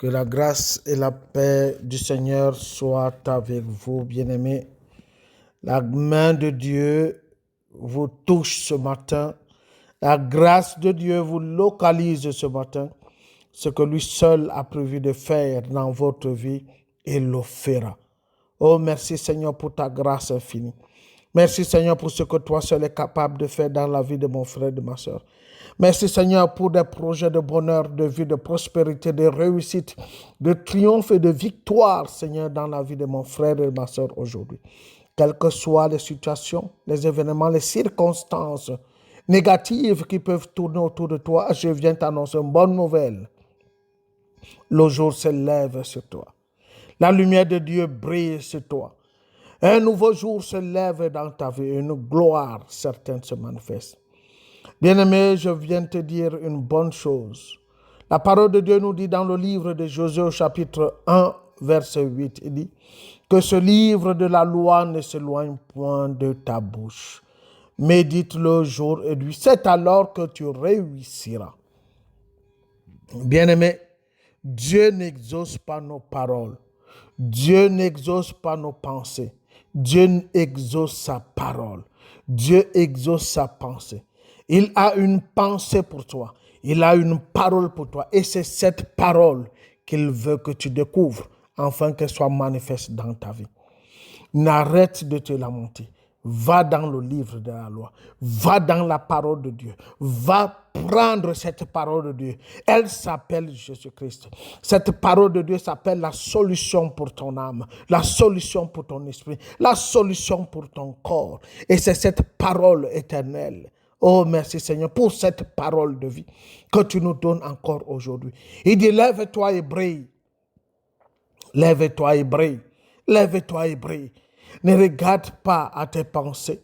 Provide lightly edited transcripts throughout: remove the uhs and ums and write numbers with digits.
Que la grâce et la paix du Seigneur soient avec vous, bien-aimés. La main de Dieu vous touche ce matin. La grâce de Dieu vous localise ce matin. Ce que lui seul a prévu de faire dans votre vie, il le fera. Oh, merci Seigneur pour ta grâce infinie. Merci Seigneur pour ce que toi seul es capable de faire dans la vie de mon frère et de ma soeur. Merci Seigneur pour des projets de bonheur, de vie, de prospérité, de réussite, de triomphe et de victoire, Seigneur, dans la vie de mon frère et de ma soeur aujourd'hui. Quelles que soient les situations, les événements, les circonstances négatives qui peuvent tourner autour de toi, je viens t'annoncer une bonne nouvelle. Le jour se lève sur toi. La lumière de Dieu brille sur toi. Un nouveau jour se lève dans ta vie. Une gloire certaine se manifeste. Bien-aimé, je viens te dire une bonne chose. La parole de Dieu nous dit dans le livre de Josué, chapitre 1, verset 8, il dit que ce livre de la loi ne s'éloigne point de ta bouche. Médite-le jour et nuit. C'est alors que tu réussiras. Bien-aimé, Dieu n'exauce pas nos paroles. Dieu n'exauce pas nos pensées. Dieu exauce sa parole. Dieu exauce sa pensée. Il a une pensée pour toi. Il a une parole pour toi. Et c'est cette parole qu'il veut que tu découvres afin qu'elle soit manifeste dans ta vie. N'arrête de te lamenter. Va dans le livre de la loi. Va dans la parole de Dieu. Va prendre cette parole de Dieu. Elle s'appelle Jésus-Christ. Cette parole de Dieu s'appelle la solution pour ton âme, la solution pour ton esprit, la solution pour ton corps. Et c'est cette parole éternelle. Oh, merci Seigneur pour cette parole de vie que tu nous donnes encore aujourd'hui. Il dit, lève-toi et brille. Lève-toi et brille. Lève-toi et brille. Ne regarde pas à tes pensées.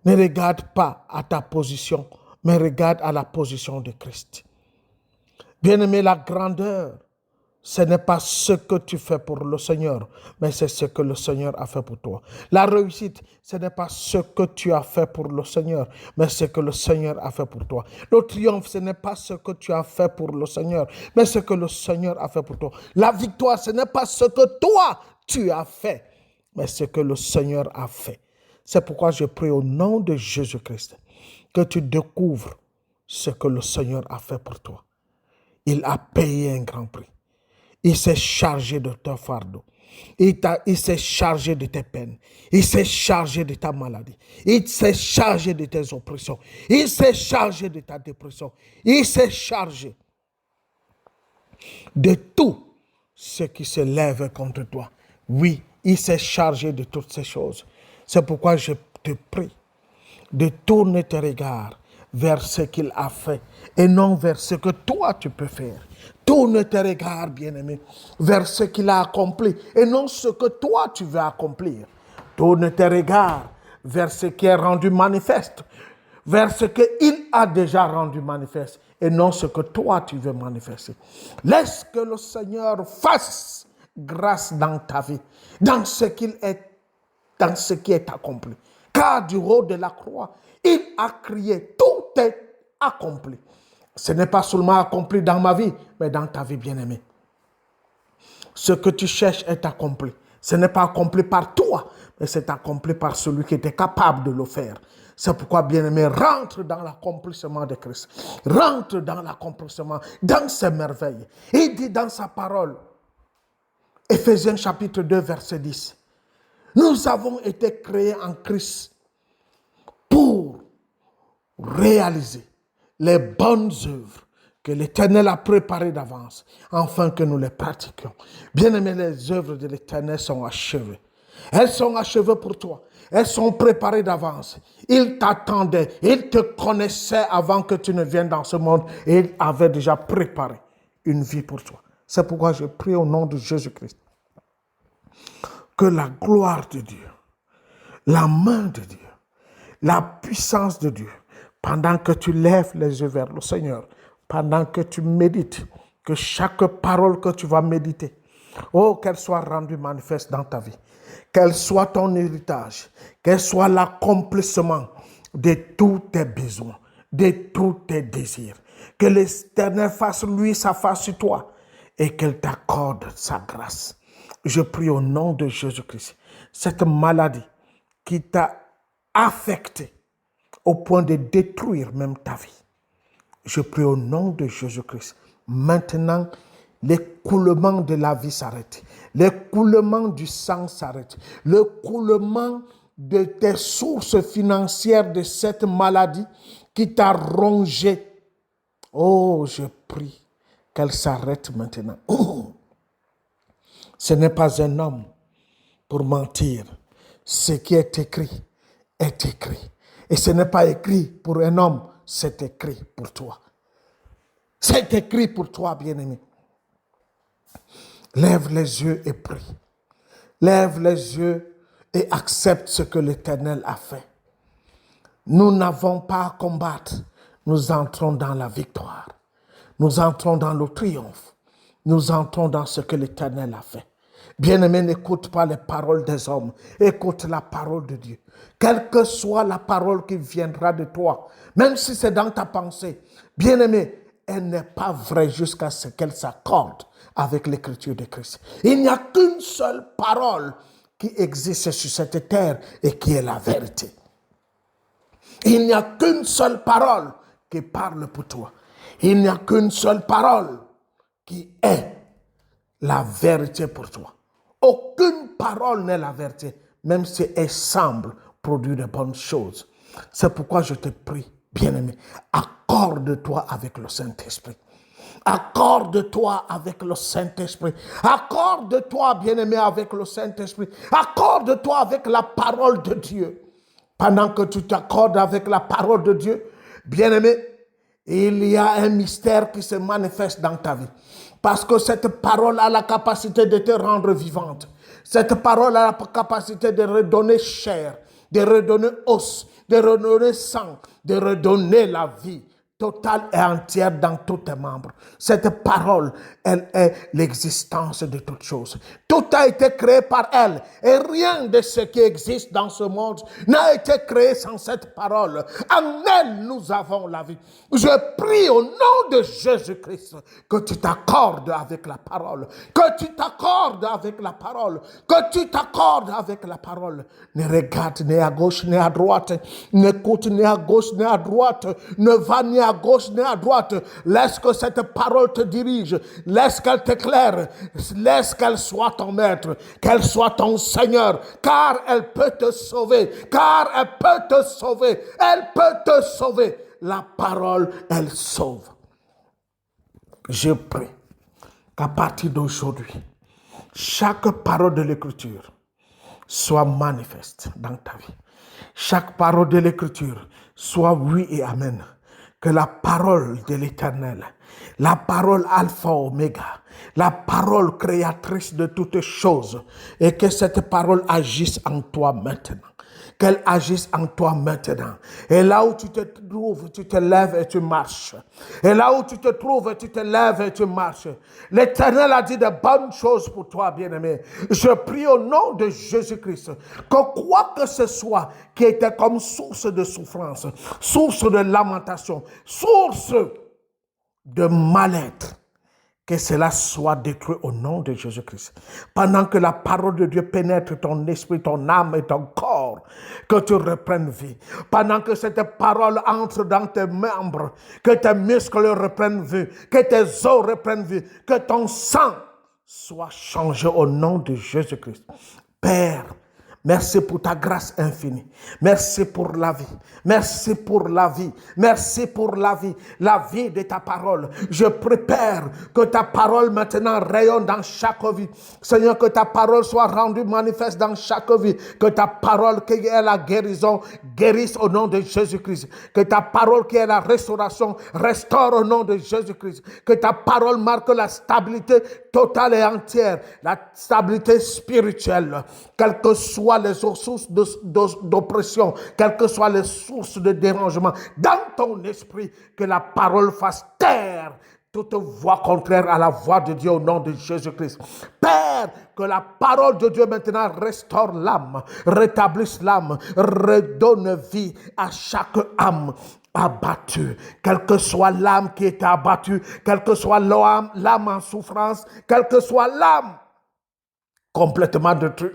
Ne regarde pas à ta position, mais regarde à la position de Christ. Bien-aimé, la grandeur, ce n'est pas ce que tu fais pour le Seigneur, mais c'est ce que le Seigneur a fait pour toi. La réussite, ce n'est pas ce que tu as fait pour le Seigneur, mais ce que le Seigneur a fait pour toi. Le triomphe, ce n'est pas ce que tu as fait pour le Seigneur, mais ce que le Seigneur a fait pour toi. La victoire, ce n'est pas ce que toi, tu as fait, mais ce que le Seigneur a fait. C'est pourquoi je prie au nom de Jésus-Christ que tu découvres ce que le Seigneur a fait pour toi. Il a payé un grand prix. Il s'est chargé de ton fardeau. Il s'est chargé de tes peines. Il s'est chargé de ta maladie. Il s'est chargé de tes oppressions. Il s'est chargé de ta dépression. Il s'est chargé de tout ce qui se lève contre toi. Oui, il s'est chargé de toutes ces choses. C'est pourquoi je te prie de tourner tes regards vers ce qu'il a fait et non vers ce que toi tu peux faire. Tourne tes regards, bien-aimé, vers ce qu'il a accompli et non ce que toi tu veux accomplir. Tourne tes regards vers ce qui est rendu manifeste, vers ce qu'il a déjà rendu manifeste et non ce que toi tu veux manifester. Laisse que le Seigneur fasse grâce dans ta vie, dans ce qu'il est, dans ce qui est accompli. Car du haut de la croix, il a crié, tout est accompli. Ce n'est pas seulement accompli dans ma vie, mais dans ta vie, bien-aimée. Ce que tu cherches est accompli. Ce n'est pas accompli par toi, mais c'est accompli par celui qui était capable de le faire. C'est pourquoi, bien-aimé, rentre dans l'accomplissement de Christ. Rentre dans l'accomplissement, dans ses merveilles. Il dit dans sa parole, Éphésiens chapitre 2, verset 10, nous avons été créés en Christ pour réaliser les bonnes œuvres que l'Éternel a préparées d'avance, afin que nous les pratiquions. Bien-aimés, les œuvres de l'Éternel sont achevées. Elles sont achevées pour toi. Elles sont préparées d'avance. Il t'attendait. Il te connaissait avant que tu ne viennes dans ce monde et il avait déjà préparé une vie pour toi. C'est pourquoi je prie au nom de Jésus-Christ que la gloire de Dieu, la main de Dieu, la puissance de Dieu, pendant que tu lèves les yeux vers le Seigneur, pendant que tu médites, que chaque parole que tu vas méditer, oh, qu'elle soit rendue manifeste dans ta vie, qu'elle soit ton héritage, qu'elle soit l'accomplissement de tous tes besoins, de tous tes désirs, que l'Éternel fasse lui sa face sur toi et qu'elle t'accorde sa grâce. Je prie au nom de Jésus-Christ. Cette maladie qui t'a affecté au point de détruire même ta vie. Je prie au nom de Jésus-Christ. Maintenant, l'écoulement de la vie s'arrête. L'écoulement du sang s'arrête. L'écoulement de tes sources financières de cette maladie qui t'a rongé. Oh, je prie qu'elle s'arrête maintenant. Ce n'est pas un homme pour mentir. Ce qui est écrit est écrit. Et ce n'est pas écrit pour un homme, c'est écrit pour toi. C'est écrit pour toi, bien-aimé. Lève les yeux et prie. Lève les yeux et accepte ce que l'Éternel a fait. Nous n'avons pas à combattre. Nous entrons dans la victoire. Nous entrons dans le triomphe. Nous entrons dans ce que l'Éternel a fait. Bien-aimé, n'écoute pas les paroles des hommes. Écoute la parole de Dieu. Quelle que soit la parole qui viendra de toi, même si c'est dans ta pensée, bien-aimé, elle n'est pas vraie jusqu'à ce qu'elle s'accorde avec l'écriture de Christ. Il n'y a qu'une seule parole qui existe sur cette terre et qui est la vérité. Il n'y a qu'une seule parole qui parle pour toi. Il n'y a qu'une seule parole qui est la vérité pour toi. Aucune parole n'est la vérité, même si elle semble produire de bonnes choses. C'est pourquoi je te prie, bien-aimé, accorde-toi avec le Saint-Esprit. Accorde-toi avec le Saint-Esprit. Accorde-toi, bien-aimé, avec le Saint-Esprit. Accorde-toi avec la parole de Dieu. Pendant que tu t'accordes avec la parole de Dieu, bien-aimé, il y a un mystère qui se manifeste dans ta vie. Parce que cette parole a la capacité de te rendre vivante. Cette parole a la capacité de redonner chair, de redonner os, de redonner sang, de redonner la vie totale et entière dans tous tes membres. Cette parole, elle est l'existence de toutes choses. Tout a été créé par elle et rien de ce qui existe dans ce monde n'a été créé sans cette parole. En elle, nous avons la vie. Je prie au nom de Jésus-Christ que tu t'accordes avec la parole, que tu t'accordes avec la parole, que tu t'accordes avec la parole. Ne regarde ni à gauche ni à droite, n'écoute ni à gauche ni à droite, ne va ni à gauche ni à droite. Laisse que cette parole te dirige, laisse qu'elle t'éclaire, laisse qu'elle soit ton maître, qu'elle soit ton Seigneur, car elle peut te sauver, car elle peut te sauver, elle peut te sauver. La parole, elle sauve. Je prie qu'à partir d'aujourd'hui, chaque parole de l'Écriture soit manifeste dans ta vie. Chaque parole de l'Écriture soit oui et amen. Que la parole de l'Éternel, la parole alpha oméga, la parole créatrice de toutes choses, et que cette parole agisse en toi maintenant. Qu'elle agisse en toi maintenant. Et là où tu te trouves, tu te lèves et tu marches. Et là où tu te trouves, tu te lèves et tu marches. L'Éternel a dit de bonnes choses pour toi, bien-aimé. Je prie au nom de Jésus-Christ que quoi que ce soit qui était comme source de souffrance, source de lamentation, source de mal-être, que cela soit détruit au nom de Jésus-Christ. Pendant que la parole de Dieu pénètre ton esprit, ton âme et ton corps, que tu reprennes vie. Pendant que cette parole entre dans tes membres, que tes muscles reprennent vie, que tes os reprennent vie, que ton sang soit changé au nom de Jésus-Christ. Père, merci pour ta grâce infinie. Merci pour la vie. Merci pour la vie. Merci pour la vie de ta parole. Je prépare que ta parole maintenant rayonne dans chaque vie. Seigneur, que ta parole soit rendue manifeste dans chaque vie. Que ta parole qui est la guérison guérisse au nom de Jésus-Christ. Que ta parole qui est la restauration restaure au nom de Jésus-Christ. Que ta parole marque la stabilité totale et entière. La stabilité spirituelle. Quelle que soit les sources d'oppression, quelles que soient les sources de dérangement, dans ton esprit, que la parole fasse taire toute voix contraire à la voix de Dieu au nom de Jésus-Christ. Père, que la parole de Dieu maintenant restaure l'âme, rétablisse l'âme, redonne vie à chaque âme. abattu, quelle que soit l'âme qui était abattue, quelle que soit l'âme en souffrance, quelle que soit l'âme complètement détruite.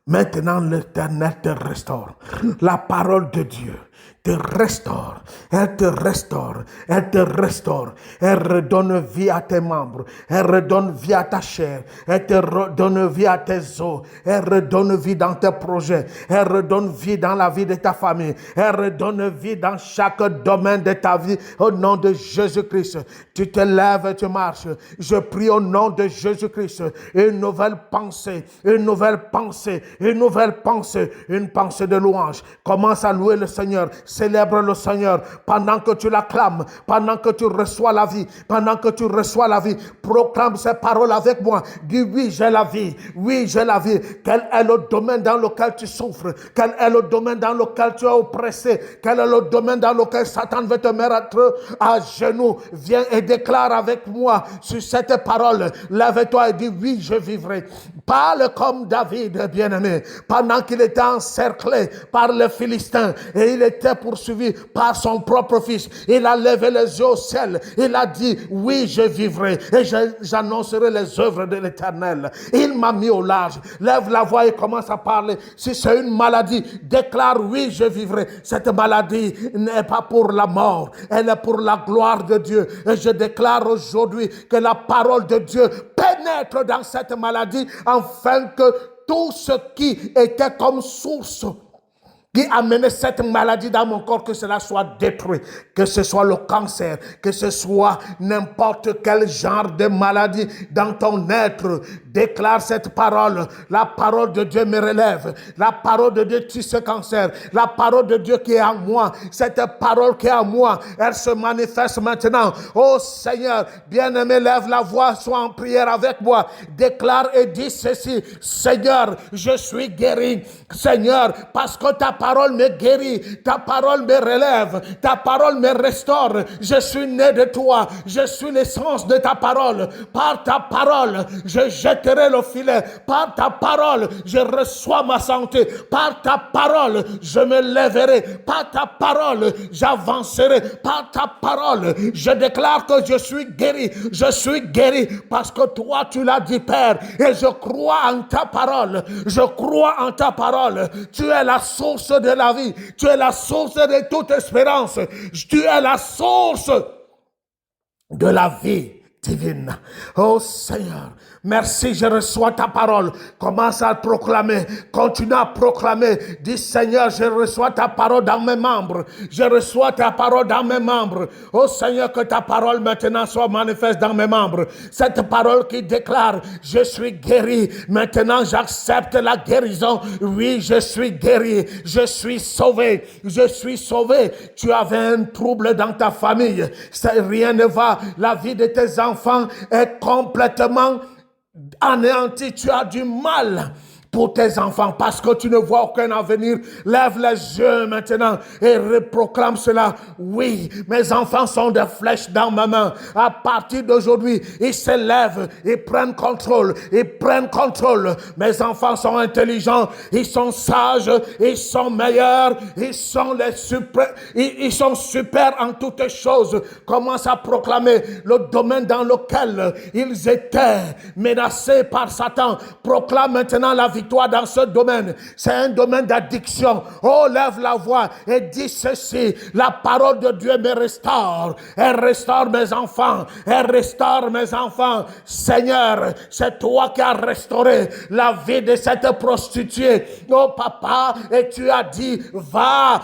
Maintenant, l'Éternel te restaure. La parole de Dieu te restaure. Elle te restaure. Elle te restaure. Elle redonne vie à tes membres. Elle redonne vie à ta chair. Elle te redonne vie à tes os. Elle redonne vie dans tes projets. Elle redonne vie dans la vie de ta famille. Elle redonne vie dans chaque domaine de ta vie. Au nom de Jésus-Christ, tu te lèves et tu marches. Je prie au nom de Jésus-Christ. Une nouvelle pensée. Une nouvelle pensée. Une nouvelle pensée, une pensée de louange. Commence à louer le Seigneur, célèbre le Seigneur pendant que tu l'acclames, pendant que tu reçois la vie, pendant que tu reçois la vie. Proclame ces paroles avec moi. Dis oui, j'ai la vie, oui, j'ai la vie. Quel est le domaine dans lequel tu souffres? Quel est le domaine dans lequel tu es oppressé? Quel est le domaine dans lequel Satan veut te mettre à genoux? Viens et déclare avec moi sur cette parole. Lève-toi et dis oui, je vivrai. Parle comme David, bien-aimé. Pendant qu'il était encerclé par les Philistins et il était poursuivi par son propre fils, il a levé les yeux au ciel. Il a dit, oui, je vivrai et j'annoncerai les œuvres de l'Éternel. Il m'a mis au large. Lève la voix et commence à parler. Si c'est une maladie, déclare, oui, je vivrai. Cette maladie n'est pas pour la mort, elle est pour la gloire de Dieu. Et je déclare aujourd'hui que la parole de Dieu pénètre dans cette maladie afin que tout ce qui était comme source qui amenait cette maladie dans mon corps, que cela soit détruit, que ce soit le cancer, que ce soit n'importe quel genre de maladie dans ton être. Déclare cette parole. La parole de Dieu me relève. La parole de Dieu tue ce cancer. La parole de Dieu qui est en moi. Cette parole qui est en moi, elle se manifeste maintenant. Oh Seigneur, bien-aimé, lève la voix, sois en prière avec moi. Déclare et dis ceci. Seigneur, je suis guéri. Seigneur, parce que ta parole me guérit, ta parole me relève, ta parole me restaure. Je suis né de toi, je suis l'essence de ta parole. Par ta parole, je jetterai le filet. Par ta parole, je reçois ma santé. Par ta parole, je me lèverai. Par ta parole, j'avancerai. Par ta parole, je déclare que je suis guéri. Je suis guéri parce que toi, tu l'as dit, Père. Et je crois en ta parole. Je crois en ta parole. Tu es la source de la vie. Tu es la source de toute espérance. Tu es la source de la vie divine. Oh Seigneur, merci, je reçois ta parole. Commence à proclamer, continue à proclamer. Dis Seigneur, je reçois ta parole dans mes membres. Je reçois ta parole dans mes membres. Oh Seigneur, que ta parole maintenant soit manifeste dans mes membres. Cette parole qui déclare, je suis guéri. Maintenant, j'accepte la guérison. Oui, je suis guéri. Je suis sauvé. Je suis sauvé. Tu avais un trouble dans ta famille. Rien ne va. La vie de tes enfants est complètement anéanti, tu as du mal pour tes enfants parce que tu ne vois aucun avenir. Lève les yeux maintenant et reproclame cela. Oui, mes enfants sont des flèches dans ma main. À partir d'aujourd'hui, ils se lèvent, ils prennent contrôle, ils prennent contrôle. Mes enfants sont intelligents, ils sont sages, ils sont meilleurs, ils sont super en toutes choses. Commence à proclamer le domaine dans lequel ils étaient menacés par Satan. Proclame maintenant la victoire dans ce domaine. C'est un domaine d'addiction. Oh, lève la voix et dis ceci. La parole de Dieu me restaure. Elle restaure mes enfants. Elle restaure mes enfants. Seigneur, c'est toi qui as restauré la vie de cette prostituée. Oh papa, et tu as dit, va,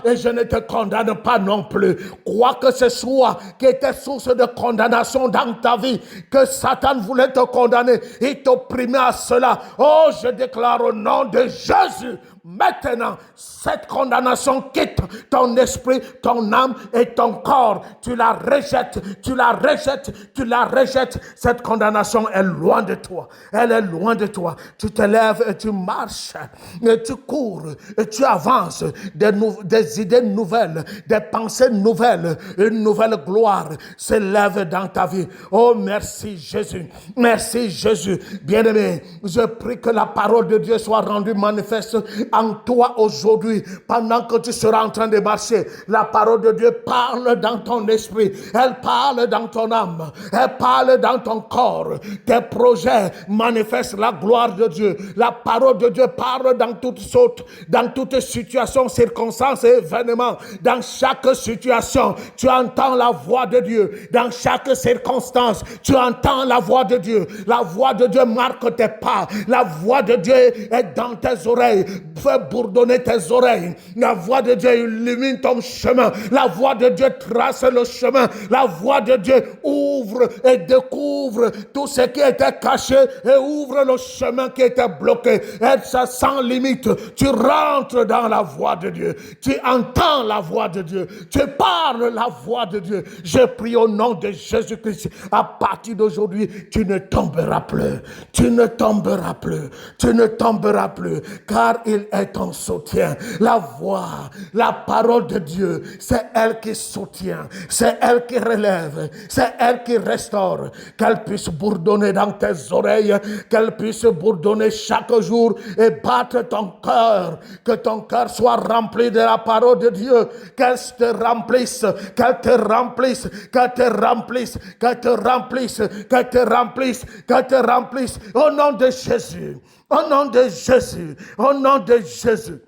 et je ne te condamne pas non plus. Quoi que ce soit qui était source de condamnation dans ta vie, que Satan voulait te condamner, il t'opprimait à cela. Oh, je déclare au nom de Jésus, maintenant, cette condamnation quitte ton esprit, ton âme et ton corps. Tu la rejettes, tu la rejettes, tu la rejettes. Cette condamnation est loin de toi. Elle est loin de toi. Tu te lèves et tu marches, et tu cours, et tu avances. Des idées nouvelles, des pensées nouvelles, une nouvelle gloire s'élève dans ta vie. Oh, merci Jésus. Merci Jésus. Bien-aimé, je prie que la parole de Dieu soit rendue manifeste en toi aujourd'hui, pendant que tu seras en train de marcher. La parole de Dieu parle dans ton esprit, elle parle dans ton âme, elle parle dans ton corps. Tes projets manifestent la gloire de Dieu. La parole de Dieu parle dans toutes sortes, dans toutes situations, circonstances et événements. Dans chaque situation, tu entends la voix de Dieu. Dans chaque circonstance, tu entends la voix de Dieu. La voix de Dieu marque tes pas. La voix de Dieu est dans tes oreilles. Fais bourdonner tes oreilles. La voix de Dieu illumine ton chemin. La voix de Dieu trace le chemin. La voix de Dieu ouvre et découvre tout ce qui était caché et ouvre le chemin qui était bloqué. Et ça sans limite. Tu rentres dans la voix de Dieu. Tu entends la voix de Dieu. Tu parles la voix de Dieu. Je prie au nom de Jésus-Christ. À partir d'aujourd'hui, tu ne tomberas plus. Tu ne tomberas plus. Tu ne tomberas plus. Car il est ton soutien. La voix, la parole de Dieu, c'est elle qui soutient. C'est elle qui relève. C'est elle qui restaure. Qu'elle puisse bourdonner dans tes oreilles. Qu'elle puisse bourdonner chaque jour et battre ton cœur. Que ton cœur soit rempli de la parole de Dieu. Qu'elle te remplisse. Qu'elle te remplisse. Qu'elle te remplisse. Qu'elle te remplisse. Qu'elle te remplisse. Qu'elle te remplisse. Au nom de Jésus. Au nom de Jésus. Au nom de Jésus.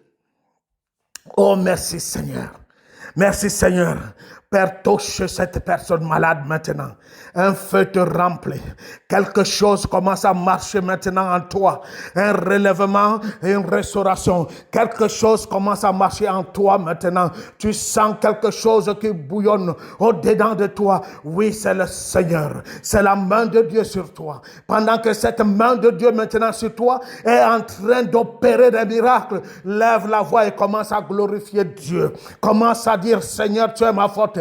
Oh, merci Seigneur. Merci Seigneur. Père, touche cette personne malade maintenant. Un feu te remplit. Quelque chose commence à marcher maintenant en toi. Un relèvement et une restauration. Quelque chose commence à marcher en toi maintenant. Tu sens quelque chose qui bouillonne au-dedans de toi. Oui, c'est le Seigneur. C'est la main de Dieu sur toi. Pendant que cette main de Dieu maintenant sur toi est en train d'opérer des miracles, lève la voix et commence à glorifier Dieu. Commence à dire, Seigneur, tu es ma forteresse.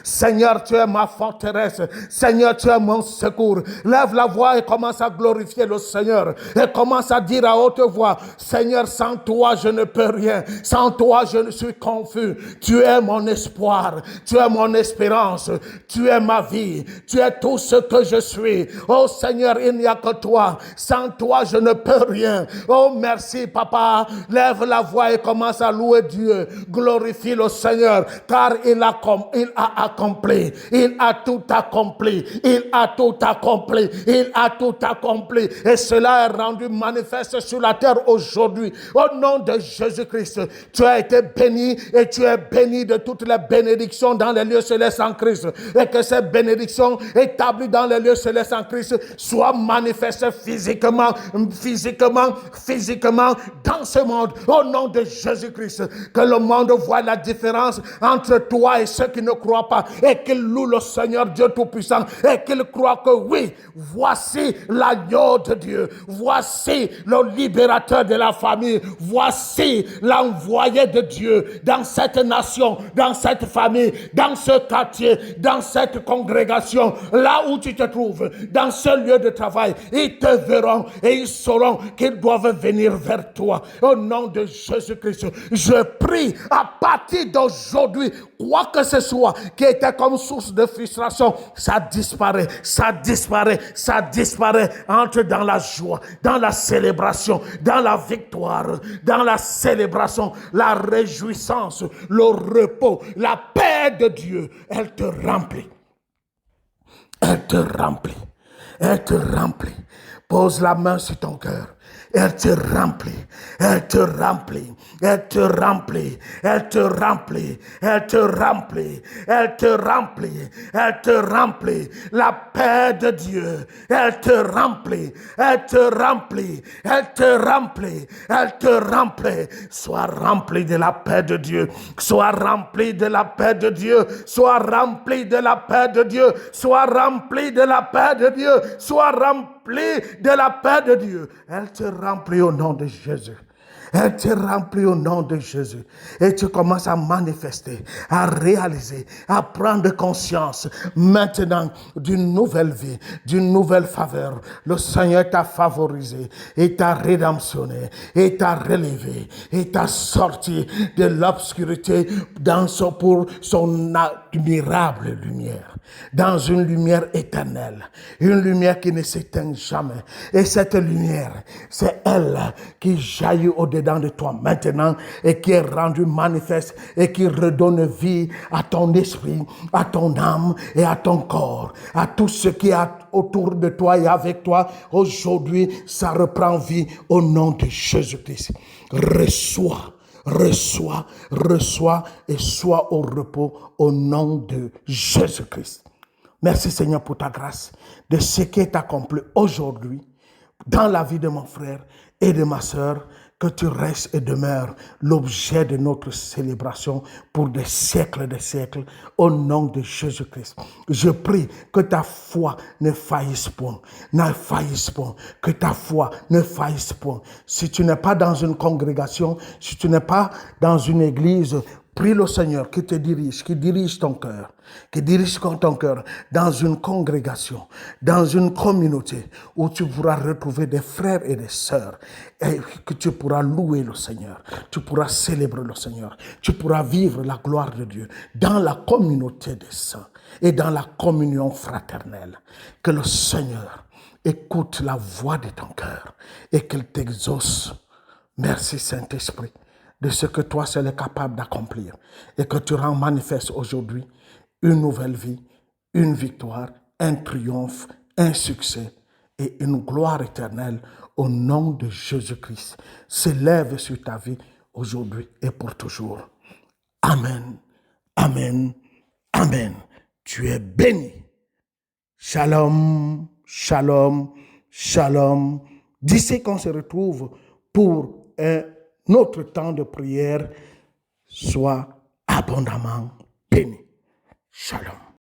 Seigneur, tu es ma forteresse. Seigneur, tu es mon secours. Lève la voix et commence à glorifier le Seigneur. Et commence à dire à haute voix, Seigneur, sans toi, je ne peux rien. Sans toi, je suis confus. Tu es mon espoir. Tu es mon espérance. Tu es ma vie. Tu es tout ce que je suis. Oh Seigneur, il n'y a que toi. Sans toi, je ne peux rien. Oh merci, Papa. Lève la voix et commence à louer Dieu. Glorifie le Seigneur, car il a accompli. Il a tout accompli. Il a tout accompli. Il a tout accompli. Et cela est rendu manifeste sur la terre aujourd'hui. Au nom de Jésus-Christ, tu as été béni et tu es béni de toutes les bénédictions dans les lieux célestes en Christ. Et que ces bénédictions établies dans les lieux célestes en Christ soient manifestées physiquement dans ce monde. Au nom de Jésus-Christ, que le monde voit la différence entre toi et ceux qui ne croient pas, et qu'ils louent le Seigneur Dieu Tout-Puissant, et qu'ils croient que oui, voici l'agneau de Dieu, voici le libérateur de la famille, voici l'envoyé de Dieu dans cette nation, dans cette famille, dans ce quartier, dans cette congrégation, là où tu te trouves, dans ce lieu de travail. Ils te verront et ils sauront qu'ils doivent venir vers toi. Au nom de Jésus-Christ, je prie à partir d'aujourd'hui, quoi que ce soit qui était comme source de frustration, ça disparaît, ça disparaît, ça disparaît. Entre dans la joie, dans la célébration, dans la victoire, dans la célébration, la réjouissance, le repos, la paix de Dieu. Elle te remplit. Elle te remplit. Elle te remplit. Pose la main sur ton cœur. Elle te remplit, elle te remplit, elle te remplit, elle te remplit, elle te remplit, elle te remplit, elle te remplit. La paix de Dieu, elle te remplit, elle te remplit, elle te remplit, elle te remplit. Sois rempli de la paix de Dieu, sois rempli de la paix de Dieu, sois rempli de la paix de Dieu, sois rempli de la paix de Dieu, sois rempli de la paix de Dieu. Elle te remplit au nom de Jésus. Elle te remplit au nom de Jésus. Et tu commences à manifester, à réaliser, à prendre conscience maintenant d'une nouvelle vie, d'une nouvelle faveur. Le Seigneur t'a favorisé, et t'a rédemptionné, et t'a relevé, et t'a sorti de l'obscurité pour son admirable lumière. Dans une lumière éternelle, une lumière qui ne s'éteint jamais. Et cette lumière, c'est elle qui jaillit au-dedans au-dedans de toi maintenant et qui est rendu manifeste et qui redonne vie à ton esprit, à ton âme et à ton corps, à tout ce qui est autour de toi et avec toi. Aujourd'hui, ça reprend vie au nom de Jésus-Christ. Reçois et sois au repos au nom de Jésus-Christ. Merci Seigneur pour ta grâce, de ce qui est accompli aujourd'hui dans la vie de mon frère et de ma sœur, que tu restes et demeures l'objet de notre célébration pour des siècles, au nom de Jésus-Christ. Je prie que ta foi ne faillisse point, que ta foi ne faillisse point. Si tu n'es pas dans une congrégation, si tu n'es pas dans une église, prie le Seigneur qui te dirige, qui dirige ton cœur dans une congrégation, dans une communauté où tu pourras retrouver des frères et des sœurs et que tu pourras louer le Seigneur, tu pourras célébrer le Seigneur, tu pourras vivre la gloire de Dieu dans la communauté des saints et dans la communion fraternelle. Que le Seigneur écoute la voix de ton cœur et qu'il t'exauce. Merci Saint-Esprit de ce que toi seul es capable d'accomplir et que tu rends manifeste aujourd'hui une nouvelle vie, une victoire, un triomphe, un succès et une gloire éternelle au nom de Jésus-Christ. S'élève sur ta vie aujourd'hui et pour toujours. Amen, amen, amen. Tu es béni. Shalom, shalom, shalom. D'ici qu'on se retrouve pour un autre temps de prière, sois abondamment béni. Shalom.